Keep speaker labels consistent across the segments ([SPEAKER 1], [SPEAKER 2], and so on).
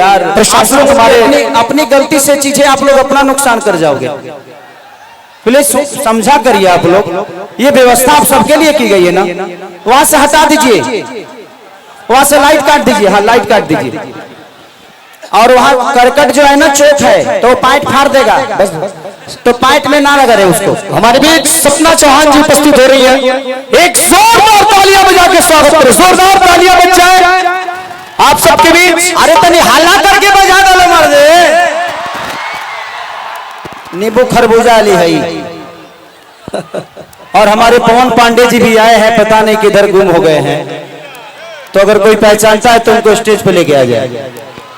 [SPEAKER 1] यार, आप लोग हमारे अपनी गलती से चीजें आप लोग अपना नुकसान कर जाओगे। प्लीज समझा करिए आप लोग, ये व्यवस्था आप सबके लिए की गई है ना। वहां से हटा दीजिए, वहां से लाइट काट दीजिए। हाँ लाइट काट दीजिए। और वहां करकट जो है ना चौक है तो पाइप फाड़ देगा, बस तो पाइप में ना लगा रहे उसको। हमारे बीच सपना चौहान जी उपस्थित हो रही है, एक जोरदार तालियां बजा के स्वागत करें, जोरदार तालियां बज जाए आप सबके बीच। अरे तनी हल्ला करके बजा दो मर दे। नींबू खरबूजा ली है। और हमारे पवन पांडे जी भी आए हैं, पता नहीं किधर गुम हो गए हैं, तो अगर कोई पहचानता है तो उनको स्टेज पे लेके आ जाए।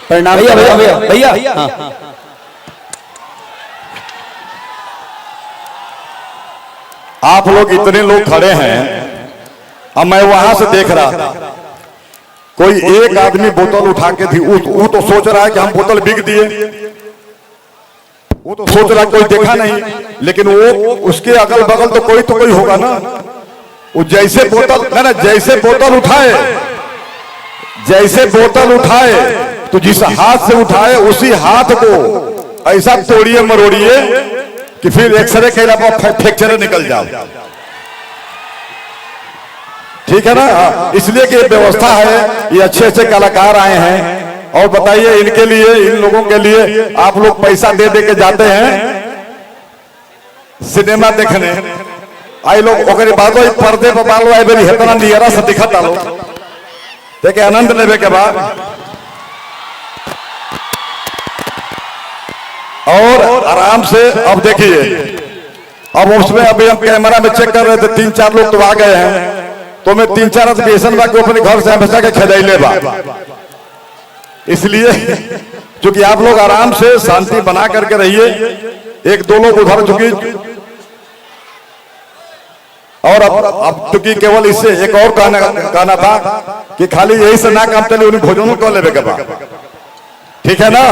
[SPEAKER 1] प्रणाम भैया भैया भैया भैया। हाँ।
[SPEAKER 2] आप लोग इतने लोग खड़े हैं, अब मैं वहां से देख रहा था, कोई एक आदमी बोतल उठा के थी, वो तो सोच रहा है कि हम बोतल बिक दिए, वो तो सोच रहा कोई देखा नहीं, लेकिन वो उसके अगल बगल तो कोई होगा ना। वो जैसे बोतल ना जैसे बोतल उठाए तो जिस हाथ से उठाए उसी हाथ को ऐसा तोड़िए मरोड़िए कि फिर एक्सरे के अलावा फ्रैक्चर निकल जाओ। ठीक है ना, इसलिए कि व्यवस्था है, ये अच्छे कलाकार आए हैं। और बताइए इनके लिए, इन लोगों के लिए आप लोग पैसा दे के जाते हैं सिनेमा देखने। आई लोग ओकरे बाद पर्दे पर बालो आई बेरी हेतना नियरा से दिखत आलो देखे आनंद लेवे के बाद। और आराम से अब देखिए, अब उसमें अभी हम कैमरा में चेक कर रहे थे, 3-4 लोग तो आ गए हैं, तो मैं 3-4 अधिवेशन बा के अपने घर से हमेशा के खेदैले बा। इसलिए क्योंकि आप लोग आराम से शांति बना करके रहिए। 1-2 लोग उधर चुकी, और अब चूंकि केवल इससे एक और कहना था कि खाली यही से ना काम चले, उन्हें भोजन कर लेवे के बाद। ठीक है ना,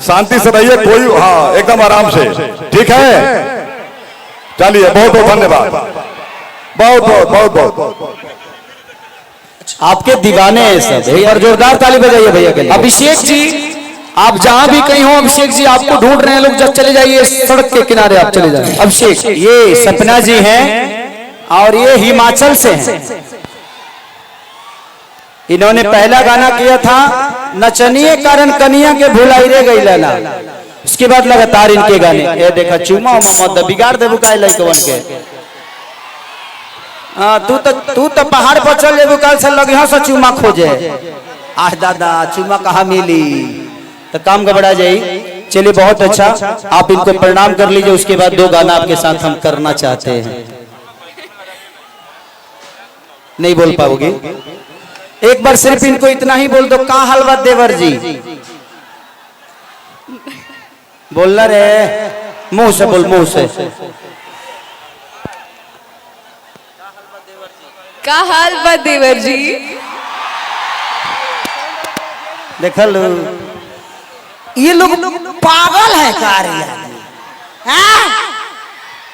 [SPEAKER 2] शांति से रहिए, कोई हाँ एकदम आराम से। ठीक है, चलिए बहुत बहुत धन्यवाद, बहुत बहुत बहुत बहुत।
[SPEAKER 1] आपके दीवाने हैं सब, और जोरदार ताली बजाइए भैया के लिए। अभिषेक जी आप जहां भी कहीं हो, अभिषेक जी आपको ढूंढ रहे हैं लोग, जब चले जाइए सड़क के किनारे आप चले जाइए। अभिषेक, ये सपना जी हैं और ये हिमाचल से हैं। इन्होंने पहला गाना किया था नचनिए कारण कनिया के भुलाई रे गई लाला। उसके बाद लगातार इनके गाने, ये देखा चुमा मत बिगाड़ दे बुकाए लइकवन के। तू तो पहाड़ पर चल जेबू, कल से लगे से चुमा खोजे। आह दादा चुमा कहाँ मिली, तो काम गबड़ा जाई। चलिए बहुत अच्छा, आप इनको प्रणाम कर लीजिए। उसके बाद 2 गाना आपके साथ हम करना चाहते हैं। नहीं बोल पाओगे, एक बार सिर्फ इनको इतना ही बोल दो, का हलवा देवर जी बोलना रे, मुंह से बोल, मुंह से।
[SPEAKER 3] का हाल बा देवर जी।
[SPEAKER 1] देख लो ये लोग पागल है कार्य।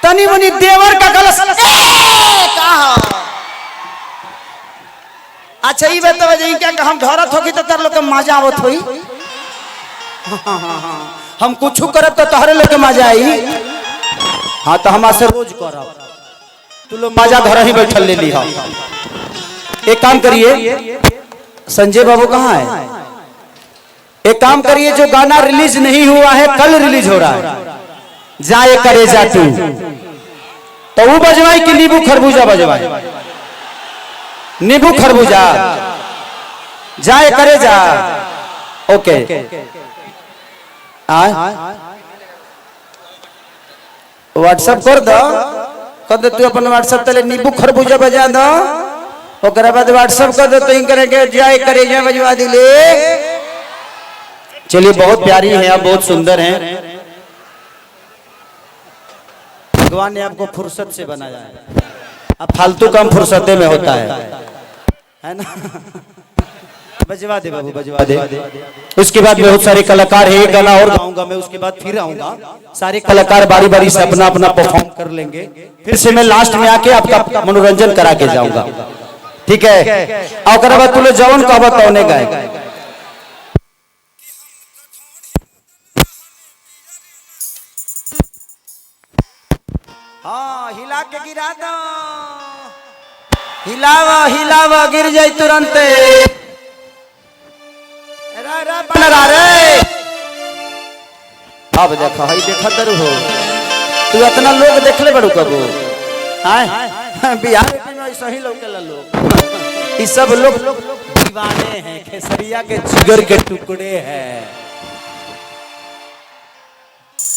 [SPEAKER 1] तनी मनी देवर का गलत अच्छा ये बताओ जी, क्या हम ढोरत होगी तो तार लोग के मजा आवत होई। हम कुछ करब तो तोहरे लोग के मजा आई। हाँ तो हम से रोज करब, तू लोग मजा घर ही बैठल ले ली। एक काम करिए, संजय बाबू कहाँ है? एक काम करिए, जो गाना रिलीज नहीं हुआ है कल रिलीज हो रहा है, जाए करे जा तू, तो वो बजवाई कि नींबू खरबूजा बजवाई? नींबू खरबूजा, जाए करे जा। ओके व्हाट्सएप कर दो, तू अपन व्हाट्सएप तले नींबू खरबूजा बजा दो, और बाद व्हाट्सएप कर दो तो इन करेंगे जाए करे जा बजवा दिले। चलिए बहुत प्यारी है आप, बहुत सुंदर हैं। भगवान ने आपको फुर्सत से बनाया है, अब फालतू काम फुर्सते में होता है ना। बजवा दे बाबू, बजवा दे। उसके बाद बहुत सारे कलाकार है, एक गाना और गाऊंगा मैं, उसके बाद फिर आऊंगा। सारे कलाकार बारी बारी से अपना अपना परफॉर्म कर लेंगे, फिर से मैं लास्ट में आके आपका मनोरंजन करा के जाऊंगा। ठीक है, और बाद तू जवन कहब तौने गाए। हाँ हिला के गिरा दो, हिलावा हिलावा गिर जाए तुरंत। रे अब देखा हई देखा दरू हो तू इतना लोग देख ले बड़ू कबो आए बिहार में ऐसा ही लोग लोग ये सब लोग दीवाने हैं, खेसरिया के जिगर के टुकड़े हैं।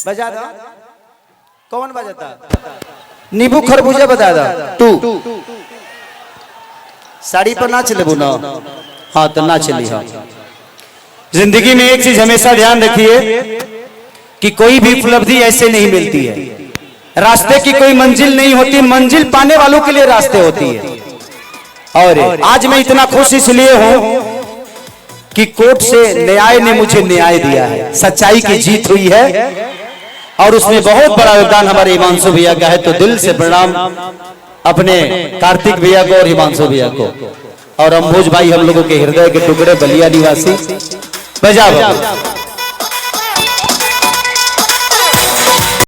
[SPEAKER 1] बजा दो, कौन बजाता? नींबू खरबूजा बता दो तू। साड़ी पर ना चले ना, हाँ तो ना चली। हाँ जिंदगी में एक चीज हमेशा ध्यान रखिए कि कोई भी उपलब्धि ऐसे नहीं मिलती है। रास्ते की कोई मंजिल नहीं होती, मंजिल पाने वालों के लिए रास्ते होती है। और आज मैं इतना खुश इसलिए हूं कि कोर्ट से न्याय ने मुझे न्याय दिया है, सच्चाई की जीत हुई है और उसमें बहुत बड़ा योगदान हमारे हिमांशु भैया का है। तो दिल से प्रणाम अपने कार्तिक भैया को और हिमांशु भैया को और अंबुज भाई, हम लोगों के हृदय के टुकड़े, बलिया निवासी। बजा